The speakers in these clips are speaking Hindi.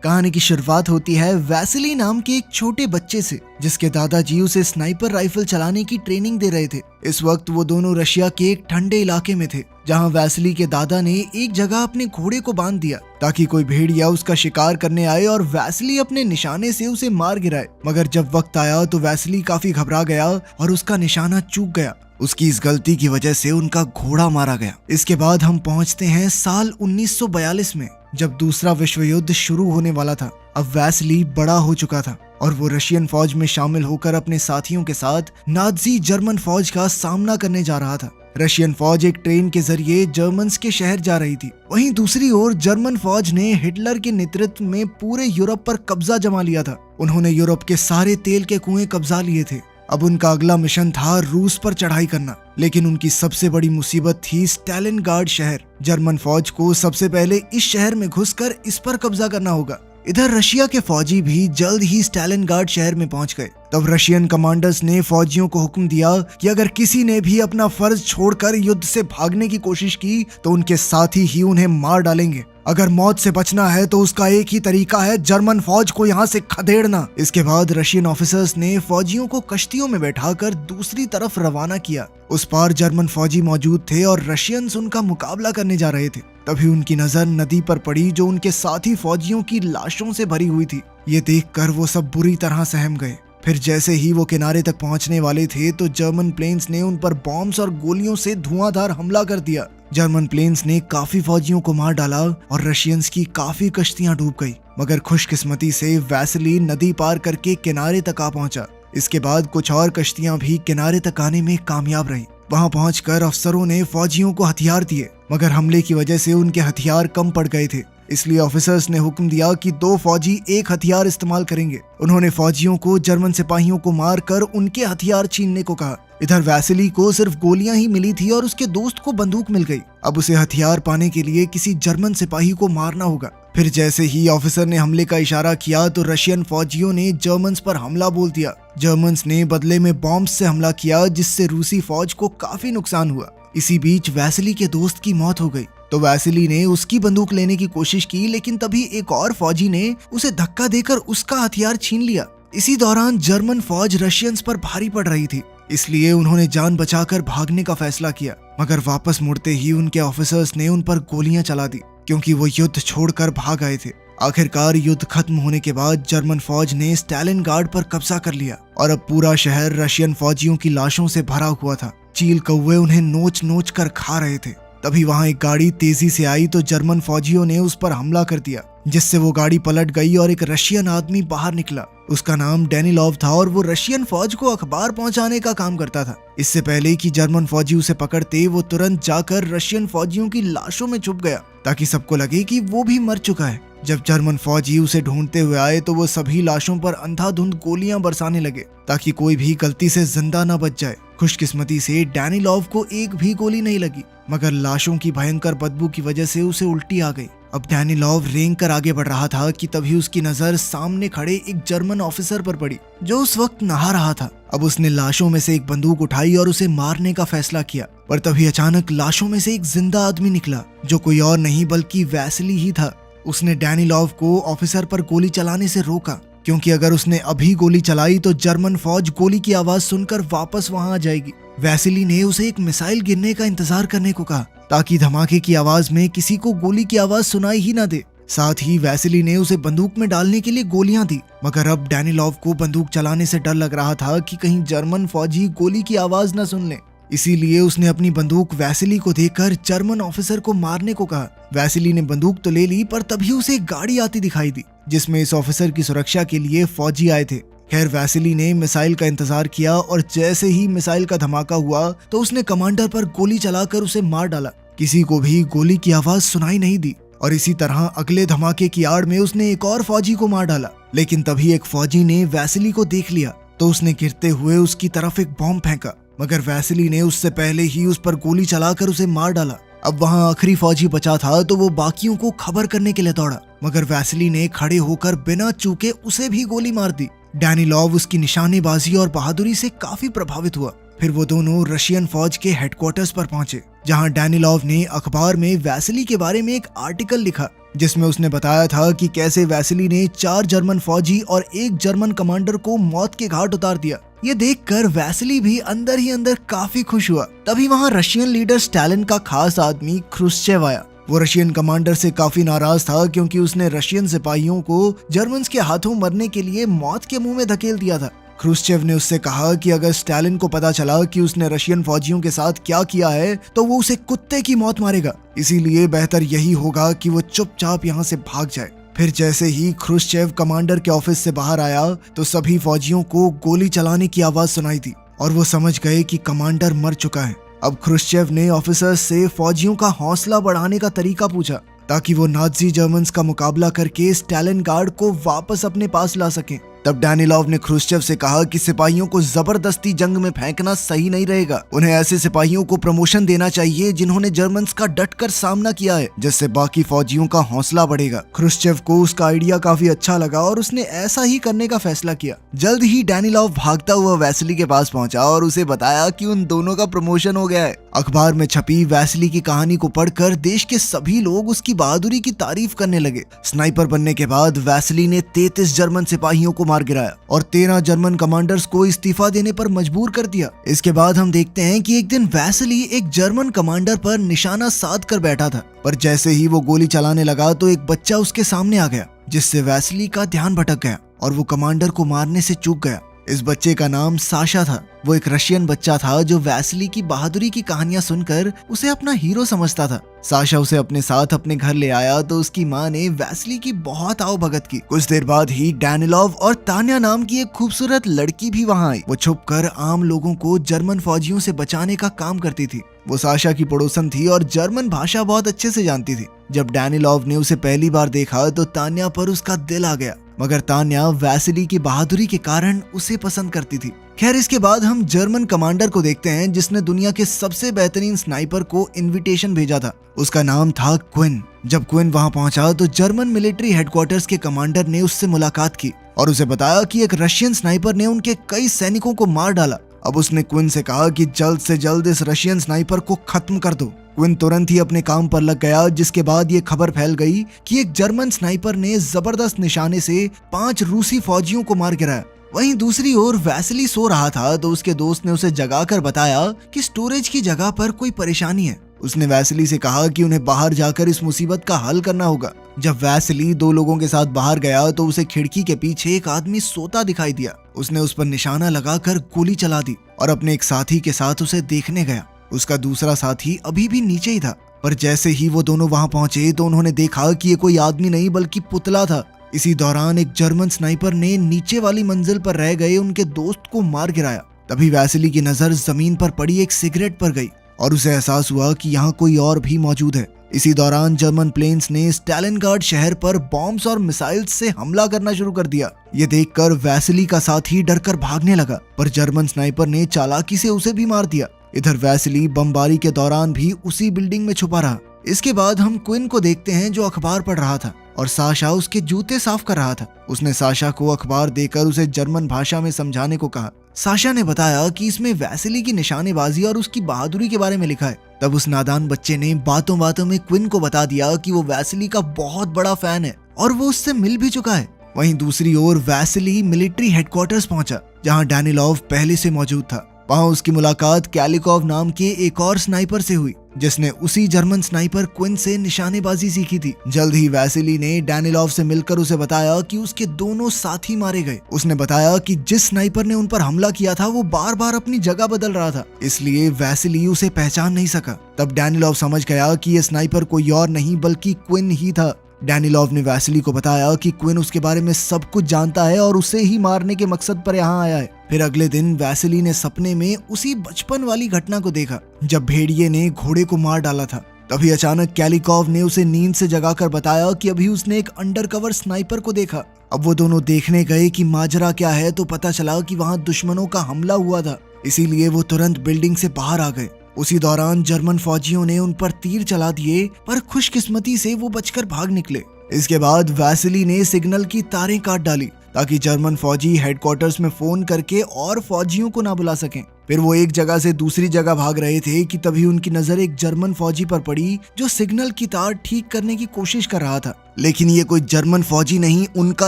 कहानी की शुरुआत होती है वैसिली नाम के एक छोटे बच्चे से, जिसके दादाजी उसे स्नाइपर राइफल चलाने की ट्रेनिंग दे रहे थे। इस वक्त वो दोनों रशिया के एक ठंडे इलाके में थे, जहां वैसिली के दादा ने एक जगह अपने घोड़े को बांध दिया ताकि कोई भेड़िया उसका शिकार करने आए और वैसिली अपने निशाने से उसे मार गिराए। मगर जब वक्त आया तो वैसिली काफी घबरा गया और उसका निशाना चूक गया। उसकी इस गलती की वजह से उनका घोड़ा मारा गया। इसके बाद हम पहुंचते हैं साल 1942 में, जब दूसरा विश्व युद्ध शुरू होने वाला था। अब वैसिली बड़ा हो चुका था और वो रशियन फौज में शामिल होकर अपने साथियों के साथ नाजी जर्मन फौज का सामना करने जा रहा था। रशियन फौज एक ट्रेन के जरिए जर्मन्स के शहर जा रही थी। वहीं दूसरी ओर जर्मन फौज ने हिटलर के नेतृत्व में पूरे यूरोप पर कब्जा जमा लिया था। उन्होंने यूरोप के सारे तेल के कुएं कब्जा लिए थे। अब उनका अगला मिशन था रूस पर चढ़ाई करना, लेकिन उनकी सबसे बड़ी मुसीबत थी स्टालिनग्राड शहर। जर्मन फौज को सबसे पहले इस शहर में घुसकर इस पर कब्जा करना होगा। इधर रशिया के फौजी भी जल्द ही स्टालिनग्राड शहर में पहुंच गए। तब रशियन कमांडर्स ने फौजियों को हुक्म दिया कि अगर किसी ने भी अपना फर्ज छोड़कर युद्ध से भागने की कोशिश की तो उनके साथी ही उन्हें मार डालेंगे। अगर मौत से बचना है तो उसका एक ही तरीका है, जर्मन फौज को यहाँ से खदेड़ना। इसके बाद रशियन ऑफिसर्स ने फौजियों को कश्तियों में बैठाकर दूसरी तरफ रवाना किया। उस पार जर्मन फौजी मौजूद थे और रशियंस उनका मुकाबला करने जा रहे थे। तभी उनकी नजर नदी पर पड़ी, जो उनके साथी फौजियों की लाशों से भरी हुई थी। ये देखकर वो सब बुरी तरह सहम गए। फिर जैसे ही वो किनारे तक पहुंचने वाले थे तो जर्मन प्लेन्स ने उन पर बॉम्ब्स और गोलियों से धुआंधार हमला कर दिया। जर्मन प्लेन्स ने काफी फौजियों को मार डाला और रशियंस की काफी कश्तियां डूब गई। मगर खुशकिस्मती से वैसिली नदी पार करके किनारे तक आ पहुंचा। इसके बाद कुछ और कश्तियां भी किनारे तक आने में कामयाब रही। वहां पहुंचकर अफसरों ने फौजियों को हथियार दिए, मगर हमले की वजह से उनके हथियार कम पड़ गए थे। इसलिए ऑफिसर्स ने हुक्म दिया कि 2 फौजी एक हथियार इस्तेमाल करेंगे। उन्होंने फौजियों को जर्मन सिपाहियों को मारकर उनके हथियार छीनने को कहा। इधर वैसिली को सिर्फ गोलियां ही मिली थी और उसके दोस्त को बंदूक मिल गई। अब उसे हथियार पाने के लिए किसी जर्मन सिपाही को मारना होगा। फिर जैसे ही ऑफिसर ने हमले का इशारा किया तो रशियन फौजियों ने जर्मन्स पर हमला बोल दिया। जर्मन्स ने बदले में बॉम्ब से हमला किया, जिससे रूसी फौज को काफी नुकसान हुआ। इसी बीच वैसिली के दोस्त की मौत हो गई तो वैसिली ने उसकी बंदूक लेने की कोशिश की, लेकिन तभी एक और फौजी ने उसे धक्का देकर उसका हथियार छीन लिया। इसी दौरान जर्मन फौज रशियंस पर भारी पड़ रही थी, इसलिए उन्होंने जान बचाकर भागने का फैसला किया। मगर वापस मुड़ते ही उनके ऑफिसर्स ने उन पर गोलियां चला दी, क्योंकि वो युद्ध छोड़कर भाग आए थे। आखिरकार युद्ध खत्म होने के बाद जर्मन फौज ने स्टालिनग्राड पर कब्जा कर लिया और अब पूरा शहर रशियन फौजियों की लाशों से भरा हुआ था। चील कौवे उन्हें नोच नोच कर खा रहे थे। तभी वहां एक गाड़ी तेजी से आई तो जर्मन फौजियों ने उस पर हमला कर दिया, जिससे वो गाड़ी पलट गई और एक रशियन आदमी बाहर निकला। उसका नाम डेनिलोव था और वो रशियन फौज को अखबार पहुंचाने का काम करता था। इससे पहले कि जर्मन फौजी उसे पकड़ते, वो तुरंत जाकर रशियन फौजियों की लाशों में छुप गया ताकि सबको लगे कि वो भी मर चुका है। जब जर्मन फौजी उसे ढूंढते हुए आए तो वो सभी लाशों पर अंधाधुंध गोलियां बरसाने लगे ताकि कोई भी गलती से जिंदा न बच जाए। खुशकिस्मती से डेनिलोव को एक भी गोली नहीं लगी, मगर लाशों की भयंकर बदबू की वजह से उसे उल्टी आ गई। अब डेनिलोव रेंग कर आगे बढ़ रहा था कि तभी उसकी नजर सामने खड़े एक जर्मन ऑफिसर पर पड़ी, जो उस वक्त नहा रहा था। अब उसने लाशों में से एक बंदूक उठाई और उसे मारने का फैसला किया, पर तभी अचानक लाशों में से एक जिंदा आदमी निकला, जो कोई और नहीं बल्कि वैसिली ही था। उसने डेनिलोव को ऑफिसर पर गोली चलाने से रोका, क्योंकि अगर उसने अभी गोली चलाई तो जर्मन फौज गोली की आवाज सुनकर वापस वहां आ जाएगी। वैसिली ने उसे एक मिसाइल गिरने का इंतजार करने को कहा, ताकि धमाके की आवाज में किसी को गोली की आवाज सुनाई ही ना दे। साथ ही वैसिली ने उसे बंदूक में डालने के लिए गोलियां दी, मगर अब डेनिलोव को बंदूक चलाने से डर लग रहा था कि कहीं जर्मन फौजी गोली की आवाज न सुन ले। इसीलिए उसने अपनी बंदूक वैसिली को देकर जर्मन ऑफिसर को मारने को कहा। वैसिली ने बंदूक तो ले ली, पर तभी उसे एक गाड़ी आती दिखाई दी, जिसमें इस ऑफिसर की सुरक्षा के लिए फौजी आए थे। खैर वैसिली ने मिसाइल का इंतजार किया और जैसे ही मिसाइल का धमाका हुआ तो उसने कमांडर पर गोली चलाकर उसे मार डाला। किसी को भी गोली की आवाज सुनाई नहीं दी और इसी तरह अगले धमाके की आड़ में उसने एक और फौजी को मार डाला। लेकिन तभी एक फौजी ने वैसिली को देख लिया तो उसने गिरते हुए उसकी तरफ एक बॉम्ब फेंका, मगर वैसिली ने उससे पहले ही उस पर गोली चलाकर उसे मार डाला। अब वहां आखिरी फौजी बचा था तो वो बाकियों को खबर करने के लिए दौड़ा, मगर वैसिली ने खड़े होकर बिना चूके उसे भी गोली मार दी। डेनिलोव उसकी निशानेबाजी और बहादुरी से काफी प्रभावित हुआ। फिर वो दोनों रशियन फौज के हेडक्वार्टर्स पर पहुंचे। जहां डैनिलॉव ने अखबार में वैसिली के बारे में एक आर्टिकल लिखा जिसमें उसने बताया था कि कैसे वैसिली ने 4 जर्मन फौजी और 1 जर्मन कमांडर को मौत के घाट उतार दिया। ये देखकर वैसिली भी अंदर ही अंदर काफी खुश हुआ। तभी वहां रशियन लीडर स्टालिन का खास आदमी ख्रुश्चेव आया। वो रशियन कमांडर से काफी नाराज था क्योंकि उसने रशियन सिपाहियों को जर्मन्स के हाथों मरने के लिए मौत के मुंह में धकेल दिया था। ख्रुश्चेव ने उससे कहा कि अगर स्टालिन को पता चला कि उसने रशियन फौजियों के साथ क्या किया है तो वो उसे कुत्ते की मौत मारेगा, इसीलिए बेहतर यही होगा कि वो चुपचाप यहाँ से भाग जाए। फिर जैसे ही ख्रुश्चेव कमांडर के ऑफिस से बाहर आया तो सभी फौजियों को गोली चलाने की आवाज सुनाई थी और वो समझ गए कि कमांडर मर चुका है। अब ख्रुश्चेव ने ऑफिसर्स से फौजियों का हौसला बढ़ाने का तरीका पूछा ताकि वो नाजी जर्मन्स का मुकाबला करके स्टालिनग्राड को वापस अपने पास ला सकें। तब डैनिलॉव ने ख्रुश्चेव से कहा कि सिपाहियों को जबरदस्ती जंग में फेंकना सही नहीं रहेगा। उन्हें ऐसे सिपाहियों को प्रमोशन देना चाहिए जिन्होंने जर्मन्स का डटकर सामना किया है, जिससे बाकी फौजियों का हौसला बढ़ेगा। ख्रुश्चेव को उसका आइडिया काफी अच्छा लगा और उसने ऐसा ही करने का फैसला किया। जल्द ही डैनिलॉव भागता हुआ वैसिली के पास पहुंचा और उसे बताया कि उन दोनों का प्रमोशन हो गया है। अखबार में छपी वैसिली की कहानी को पढ़कर देश के सभी लोग उसकी बहादुरी की तारीफ करने लगे। स्नाइपर बनने के बाद वैसिली ने 33 जर्मन सिपाहियों को मार गिराया और 13 जर्मन कमांडर्स को इस्तीफा देने पर मजबूर कर दिया। इसके बाद हम देखते हैं कि एक दिन वैसिली एक जर्मन कमांडर पर निशाना साध कर बैठा था, पर जैसे ही वो गोली चलाने लगा तो एक बच्चा उसके सामने आ गया, जिससे वैसिली का ध्यान भटक गया और वो कमांडर को मारने से चूक गया। इस बच्चे का नाम साशा था। वो एक रशियन बच्चा था जो वैसिली की बहादुरी की कहानियां सुनकर उसे अपना हीरो समझता था। साशा उसे अपने साथ अपने घर ले आया तो उसकी माँ ने वैसिली की बहुत आवभगत की। कुछ देर बाद ही डैनिलॉव और तान्या नाम की एक खूबसूरत लड़की भी वहाँ आई। वो छुपकर आम लोगों को जर्मन फौजियों से बचाने का काम करती थी। वो साशा की पड़ोसन थी और जर्मन भाषा बहुत अच्छे से जानती थी। जब डैनिलॉव ने उसे पहली बार देखा तो तान्या पर उसका दिल आ गया, मगर तान्या वैसिली की बहादुरी के कारण उसे पसंद करती थी। खैर, इसके बाद हम जर्मन कमांडर को देखते हैं जिसने दुनिया के सबसे बेहतरीन स्नाइपर को इनविटेशन भेजा था। उसका नाम था क्विन। जब क्विन वहां पहुंचा तो जर्मन मिलिट्री हेडक्वार्टर्स के कमांडर ने उससे मुलाकात की और उसे बताया कि एक रशियन स्नाइपर ने उनके कई सैनिकों को मार डाला। अब उसने क्विन से कहा कि जल्द से जल्द इस रशियन स्नाइपर को खत्म कर दो। क्विन तुरंत ही अपने काम पर लग गया, जिसके बाद ये खबर फैल गई कि एक जर्मन स्नाइपर ने जबरदस्त निशाने से 5 रूसी फौजियों को मार गिराया। वहीं दूसरी ओर वैसिली सो रहा था तो उसके दोस्त ने उसे जगाकर बताया कि स्टोरेज की जगह पर कोई परेशानी है। उसने वैसिली से कहा कि उन्हें बाहर जाकर इस मुसीबत का हल करना होगा। जब वैसिली 2 लोगों के साथ बाहर गया तो उसे खिड़की के पीछे एक आदमी सोता दिखाई दिया। उसने उस पर निशाना लगाकर गोली चला दी और अपने एक साथी के साथ उसे देखने गया। उसका दूसरा साथी अभी भी नीचे ही था, पर जैसे ही वो दोनों वहां पहुंचे तो उन्होंने देखा कि ये कोई आदमी नहीं बल्कि पुतला था। इसी दौरान एक जर्मन स्नाइपर ने नीचे वाली मंजिल पर रह गए उनके दोस्त को मार गिराया। तभी वैसिली की नजर जमीन पर पड़ी एक सिगरेट पर गई और उसे एहसास हुआ कि यहाँ कोई और भी मौजूद है। इसी दौरान जर्मन प्लेन्स ने स्टालिनग्राड शहर पर बॉम्ब्स और मिसाइल्स से हमला करना शुरू कर दिया। ये देखकर वैसिली का साथी डरकर भागने लगा, पर जर्मन स्नाइपर ने चालाकी से उसे भी मार दिया। इधर वैसिली बमबारी के दौरान भी उसी बिल्डिंग में छुपा रहा। इसके बाद हम क्विन को देखते हैं जो अखबार पढ़ रहा था और साशा उसके जूते साफ कर रहा था। उसने साशा को अखबार देकर उसे जर्मन भाषा में समझाने को कहा। साशा ने बताया कि इसमें वैसिली की निशानेबाजी और उसकी बहादुरी के बारे में लिखा है। तब उस नादान बच्चे ने बातों बातों में क्विन को बता दिया कि वो वैसिली का बहुत बड़ा फैन है और वो उससे मिल भी चुका है। वहीं दूसरी ओर वैसिली मिलिट्री हेडक्वार्टर्स पहुंचा जहां डैनिलॉव पहले से मौजूद था। वहां उसकी मुलाकात कैलिकॉव नाम के एक और स्नाइपर से हुई जिसने उसी जर्मन स्नाइपर क्विन से निशानेबाजी सीखी थी। जल्द ही वैसिली ने डैनिलॉव से मिलकर उसे बताया कि उसके दोनों साथी मारे गए। उसने बताया कि जिस स्नाइपर ने उन पर हमला किया था वो बार बार अपनी जगह बदल रहा था, इसलिए वैसिली उसे पहचान नहीं सका। तब डैनिलॉव समझ गया कि ये स्नाइपर कोई और नहीं बल्कि क्विन ही था। डैनिलॉव ने वैसिली को बताया कि क्विन उसके बारे में सब कुछ जानता है और उसे ही मारने के मकसद पर यहाँ आया है। फिर अगले दिन वैसिली ने सपने में उसी बचपन वाली घटना को देखा जब भेड़िए ने घोड़े को मार डाला था। तभी अचानक कैलिकॉव ने उसे नींद से जगाकर बताया कि अभी उसने एक अंडरकवर स्नाइपर को देखा। अब वो दोनों देखने गए कि माजरा क्या है तो पता चला कि वहाँ दुश्मनों का हमला हुआ था, इसीलिए वो तुरंत बिल्डिंग से बाहर आ गए। उसी दौरान जर्मन फौजियों ने उन पर तीर चला दिए, पर खुशकिस्मती से वो बचकर भाग निकले। इसके बाद वैसिली ने सिग्नल की तारें काट डाली ताकि जर्मन फौजी हेडक्वार्टर्स में फोन करके और फौजियों को ना बुला सकें। फिर वो एक जगह से दूसरी जगह भाग रहे थे कि तभी उनकी नजर एक जर्मन फौजी पर पड़ी जो सिग्नल की तार ठीक करने की कोशिश कर रहा था। लेकिन ये कोई जर्मन फौजी नहीं, उनका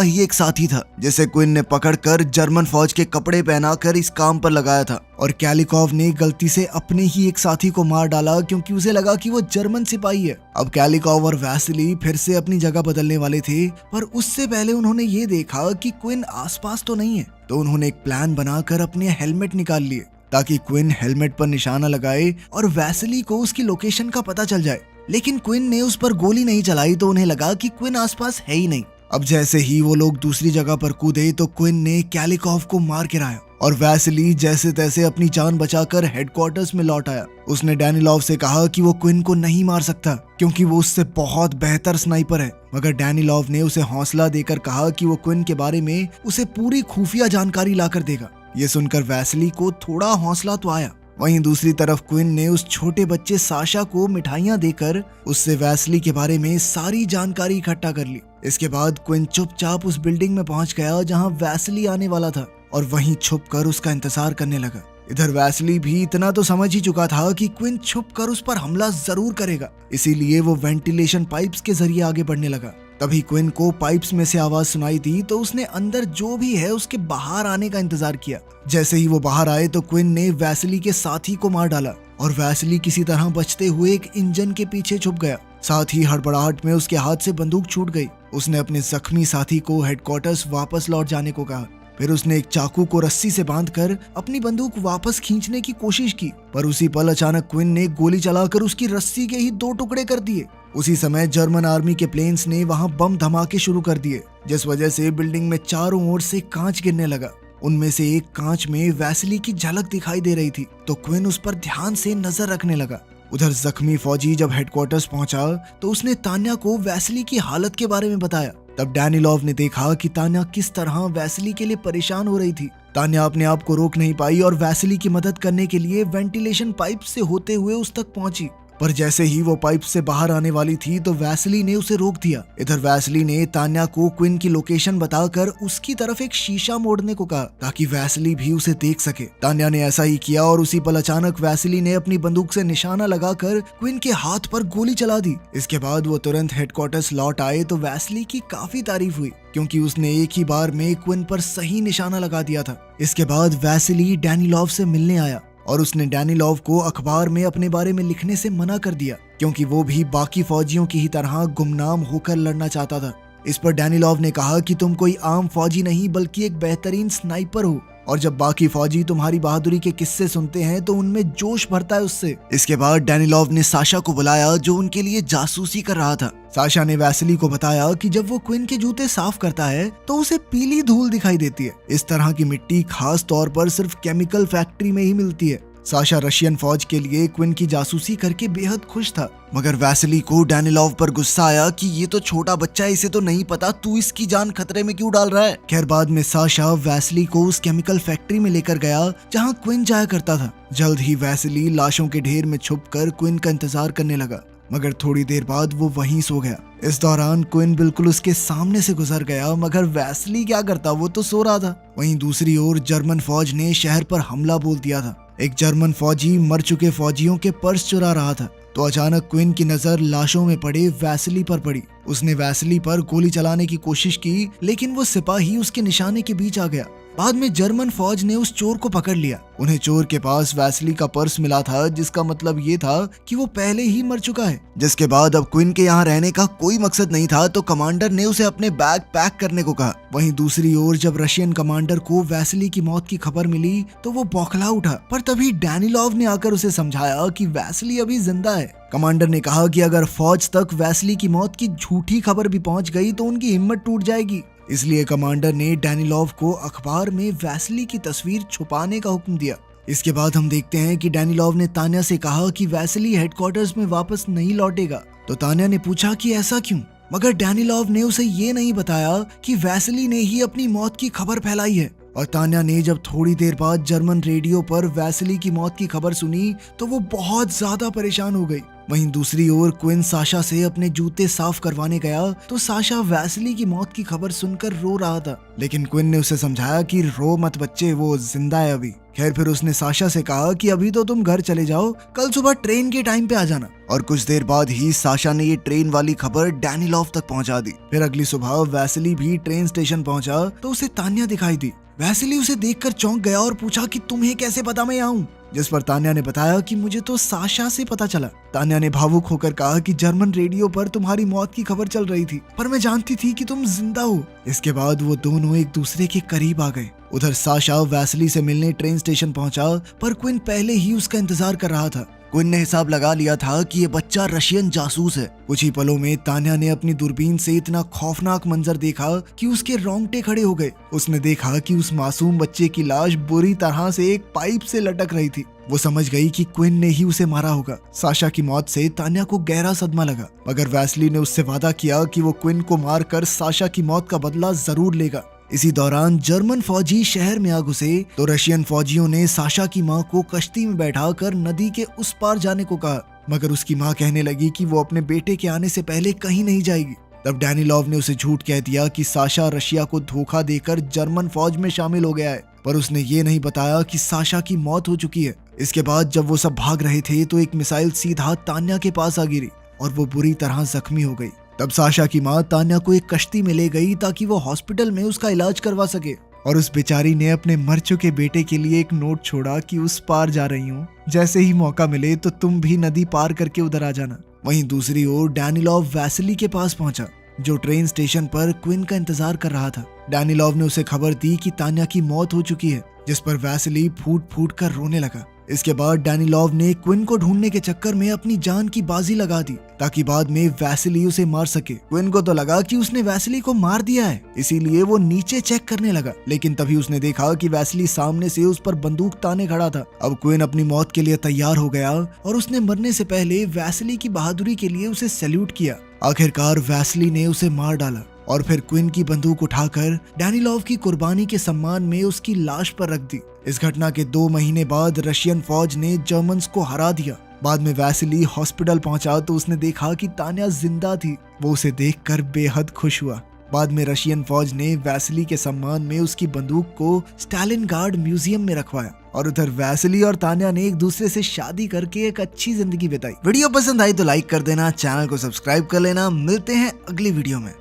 ही एक साथी था जिसे क्विन ने पकड़कर जर्मन फौज के कपड़े पहनाकर इस काम पर लगाया था। और कैलिकॉव ने गलती से अपने ही एक साथी को मार डाला क्योंकि उसे लगा कि वो जर्मन सिपाही है। अब कैलिकॉव और वैसिली फिर से अपनी जगह बदलने वाले थे, पर उससे पहले उन्होंने ये देखा कि क्विन आसपास तो नहीं है। तो उन्होंने एक प्लान बनाकर अपने हेलमेट निकाल लिए ताकि क्विन हेलमेट पर निशाना लगाए और वैसिली को उसकी लोकेशन का पता चल जाए। लेकिन क्विन ने उस पर गोली नहीं चलाई तो उन्हें लगा कि क्विन आसपास है ही नहीं। अब जैसे ही वो लोग दूसरी जगह पर कूदे तो क्विन ने कैलिकॉव को मार गिराया और वैसिली जैसे तैसे अपनी जान बचाकर हेडक्वार्टर्स में लौट आया। उसने डैनिलॉव से कहा कि वो क्विन को नहीं मार सकता क्योंकि वो उससे बहुत बेहतर स्नाइपर है, मगर डैनिलॉव ने उसे हौसला देकर कहा कि वो क्विन के बारे में उसे पूरी खुफिया जानकारी लाकर देगा। ये सुनकर वैसिली को थोड़ा हौसला तो आया। वहीं दूसरी तरफ क्विन ने उस छोटे बच्चे साशा को मिठाइयां देकर उससे वैसिली के बारे में सारी जानकारी इकट्ठा कर ली। इसके बाद क्विन चुपचाप उस बिल्डिंग में पहुंच गया जहां वैसिली आने वाला था और वहीं छुपकर उसका इंतजार करने लगा। इधर वैसिली भी इतना तो समझ ही चुका था कि क्विन छुपकर उस पर हमला जरूर करेगा, इसीलिए वो वेंटिलेशन पाइप्स के जरिए आगे बढ़ने लगा। तभी क्विन को पाइप्स में से आवाज सुनाई दी तो उसने अंदर जो भी है उसके बाहर आने का इंतजार किया। जैसे ही वो बाहर आए तो क्विन ने वैसिली के साथी को मार डाला और वैसिली किसी तरह बचते हुए एक इंजन के पीछे छुप गया। साथ ही हड़बड़ाहट में उसके हाथ से बंदूक छूट गई। उसने अपने जख्मी साथी को हेडक्वार्टर्स वापस लौट जाने को कहा। फिर उसने एक चाकू को रस्सी से बांधकर अपनी बंदूक वापस खींचने की कोशिश की, पर उसी पल अचानक क्विन ने गोली चलाकर उसकी रस्सी के ही 2 टुकड़े कर दिए। उसी समय जर्मन आर्मी के प्लेन्स ने वहां बम धमाके शुरू कर दिए, जिस वजह से बिल्डिंग में चारों ओर से कांच गिरने लगा। उनमें से एक कांच में वैसिली की झलक दिखाई दे रही थी तो क्विन उस पर ध्यान से नजर रखने लगा। उधर जख्मी फौजी जब हेडक्वार्टर्स पहुंचा तो उसने तान्या को वैसिली की हालत के बारे में बताया। तब डैनिलॉव ने देखा कि तान्या किस तरह वैसिली के लिए परेशान हो रही थी। तान्या अपने आप को रोक नहीं पाई और वैसिली की मदद करने के लिए वेंटिलेशन पाइप से होते हुए उस तक पहुंची, पर जैसे ही वो पाइप से बाहर आने वाली थी तो वैसिली ने उसे रोक दिया। इधर वैसिली ने तान्या को क्विन की लोकेशन बताकर उसकी तरफ एक शीशा मोड़ने को कहा ताकि वैसिली भी उसे देख सके। तान्या ने ऐसा ही किया और उसी पल अचानक वैसिली ने अपनी बंदूक से निशाना लगाकर क्विन के हाथ पर गोली चला दी। इसके बाद वो तुरंत हेडक्वार्टर्स लौट आए तो वैसिली की काफी तारीफ हुई क्योंकि उसने एक ही बार में क्विन पर सही निशाना लगा दिया था। इसके बाद वैसिली डैनिलॉव से मिलने आया और उसने डैनिलॉव को अखबार में अपने बारे में लिखने से मना कर दिया क्योंकि वो भी बाकी फौजियों की ही तरह गुमनाम होकर लड़ना चाहता था। इस पर डैनिलॉव ने कहा कि तुम कोई आम फौजी नहीं बल्कि एक बेहतरीन स्नाइपर हो और जब बाकी फौजी तुम्हारी बहादुरी के किस्से सुनते हैं तो उनमें जोश भरता है उससे। इसके बाद डैनिलॉव ने साशा को बुलाया जो उनके लिए जासूसी कर रहा था। साशा ने वैसिली को बताया कि जब वो क्विन के जूते साफ करता है तो उसे पीली धूल दिखाई देती है। इस तरह की मिट्टी खास तौर पर सिर्फ केमिकल फैक्ट्री में ही मिलती है। साशा रशियन फौज के लिए क्विन की जासूसी करके बेहद खुश था, मगर वैसिली को डैनिलॉव पर गुस्सा आया कि ये तो छोटा बच्चा है, इसे तो नहीं पता, तू इसकी जान खतरे में क्यों डाल रहा है। खैर बाद में साशा वैसिली को उस केमिकल फैक्ट्री में लेकर गया जहां क्विन जाया करता था। जल्द ही वैसिली लाशों के ढेर में छुपकर क्विन का इंतजार करने लगा, मगर थोड़ी देर बाद वो वहीं सो गया। इस दौरान क्विन बिल्कुल उसके सामने से गुजर गया, मगर वैसिली क्या करता, वो तो सो रहा था। वहीं दूसरी ओर जर्मन फौज ने शहर पर हमला बोल दिया था। एक जर्मन फौजी मर चुके फौजियों के पर्स चुरा रहा था तो अचानक क्विन की नजर लाशों में पड़े वैसिली पर पड़ी। उसने वैसिली पर गोली चलाने की कोशिश की लेकिन वो सिपाही उसके निशाने के बीच आ गया। बाद में जर्मन फौज ने उस चोर को पकड़ लिया। उन्हें चोर के पास वैसिली का पर्स मिला था जिसका मतलब ये था कि वो पहले ही मर चुका है। जिसके बाद अब क्विन के यहाँ रहने का कोई मकसद नहीं था तो कमांडर ने उसे अपने बैग पैक करने को कहा। वहीं दूसरी ओर जब रशियन कमांडर को वैसिली की मौत की खबर मिली तो वो बौखला उठा, पर तभी डैनिलॉव ने आकर उसे समझाया कि वैसिली अभी जिंदा है। कमांडर ने कहा कि अगर फौज तक वैसिली की मौत की झूठी खबर भी पहुंच गई तो उनकी हिम्मत टूट जाएगी। इसलिए कमांडर ने डैनिलॉव को अखबार में वैसिली की तस्वीर छुपाने का हुक्म दिया। इसके बाद हम देखते हैं कि डैनिलॉव ने तान्या से कहा कि वैसिली हेडक्वार्टर्स में वापस नहीं लौटेगा। तो तान्या ने पूछा कि ऐसा क्यों, मगर डैनिलॉव ने उसे ये नहीं बताया कि वैसिली ने ही अपनी मौत की खबर फैलाई है। और तान्या ने जब थोड़ी देर बाद जर्मन रेडियो पर वैसिली की मौत की खबर सुनी तो वो बहुत ज्यादा परेशान हो गई। वहीं दूसरी ओर क्विन साशा से अपने जूते साफ करवाने गया तो साशा वैसली की मौत की खबर सुनकर रो रहा था, लेकिन क्विन ने उसे समझाया कि रो मत बच्चे, वो जिंदा है अभी। खैर फिर उसने साशा से कहा कि अभी तो तुम घर चले जाओ, कल सुबह ट्रेन के टाइम पे आ जाना। और कुछ देर बाद ही साशा ने ये ट्रेन वाली खबर डैनिलॉव तक पहुंचा दी। फिर अगली सुबह वैसली भी ट्रेन स्टेशन पहुंचा तो उसे तान्या दिखाई दी। वैसली उसे देखकर चौंक गया और पूछा कि तुम्हें कैसे पता मैं यहाँ हूँ, जिस पर तान्या ने बताया कि मुझे तो साशा से पता चला। तान्या ने भावुक होकर कहा कि जर्मन रेडियो पर तुम्हारी मौत की खबर चल रही थी, पर मैं जानती थी कि तुम जिंदा हो। इसके बाद वो दोनों एक दूसरे के करीब आ गए। उधर साशा वैसली से मिलने ट्रेन स्टेशन पहुंचा, पर क्विन पहले ही उसका इंतजार कर रहा था। क्विन ने हिसाब लगा लिया था कि ये बच्चा रशियन जासूस है। कुछ ही पलों में तान्या ने अपनी दूरबीन से इतना खौफनाक मंजर देखा कि उसके रोंगटे खड़े हो गए। उसने देखा कि उस मासूम बच्चे की लाश बुरी तरह से एक पाइप से लटक रही थी। वो समझ गई कि क्विन ने ही उसे मारा होगा। साशा की मौत से तान्या को गहरा सदमा लगा, मगर वैसली ने उससे वादा किया कि वो क्विन को मारकर साशा की मौत का बदला जरूर लेगा। इसी दौरान जर्मन फौजी शहर में आ घुसे तो रशियन फौजियों ने साशा की मां को कश्ती में बैठाकर नदी के उस पार जाने को कहा, मगर उसकी मां कहने लगी कि वो अपने बेटे के आने से पहले कहीं नहीं जाएगी। तब डैनिलॉव ने उसे झूठ कह दिया कि साशा रशिया को धोखा देकर जर्मन फौज में शामिल हो गया है, पर उसने ये नहीं बताया कि साशा की मौत हो चुकी है। इसके बाद जब वो सब भाग रहे थे तो एक मिसाइल सीधा तान्या के पास आ गिरी और वो बुरी तरह जख्मी हो गई। तब साशा की मां तान्या को एक कश्ती में ले गई ताकि वो हॉस्पिटल में उसका इलाज करवा सके, और उस बेचारी ने अपने मर चुके बेटे के लिए एक नोट छोड़ा कि उस पार जा रही हूँ, जैसे ही मौका मिले तो तुम भी नदी पार करके उधर आ जाना। वहीं दूसरी ओर डैनिलॉव वैसली के पास पहुंचा, जो ट्रेन स्टेशन पर क्विन का इंतजार कर रहा था। डैनिलॉव ने उसे खबर दी कि तान्या की मौत हो चुकी है, जिस पर वैसली फूट फूट कर रोने लगा। इसके बाद डैनिलॉव ने क्विन को ढूंढने के चक्कर में अपनी जान की बाजी लगा दी ताकि बाद में वैसली उसे मार सके। क्विन को तो लगा कि उसने वैसली को मार दिया है, इसीलिए वो नीचे चेक करने लगा, लेकिन तभी उसने देखा कि वैसली सामने से उस पर बंदूक ताने खड़ा था। अब क्विन अपनी मौत के लिए तैयार हो गया और उसने मरने से पहले वैसली की बहादुरी के लिए उसे सैल्यूट किया। आखिरकार वैसली ने उसे मार डाला और फिर क्विन की बंदूक उठाकर डैनिलॉव की कुर्बानी के सम्मान में उसकी लाश पर रख दी। इस घटना के 2 महीने बाद रशियन फौज ने जर्मन्स को हरा दिया। बाद में वैसली हॉस्पिटल पहुंचा तो उसने देखा कि तान्या जिंदा थी। वो उसे देखकर बेहद खुश हुआ। बाद में रशियन फौज ने वैसली के सम्मान में उसकी बंदूक को स्टालिनग्राड म्यूजियम में रखवाया और उधर वैसली और तान्या ने एक दूसरे से शादी करके एक अच्छी जिंदगी बिताई। वीडियो पसंद आई तो लाइक कर देना, चैनल को सब्सक्राइब कर लेना। मिलते हैं अगली वीडियो में।